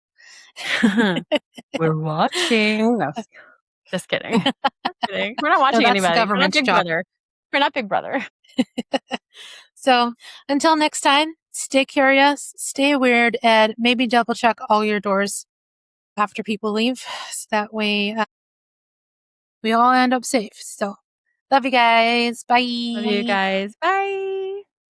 We're watching. No, just kidding. Just kidding. We're not No, watching that's the anybody. We're not government's Big job. Brother. We're not Big Brother. So, until next time, stay curious, stay weird, and maybe double check all your doors after people leave. So that way we all end up safe. So, love you guys. Love you Bye. guys. Bye.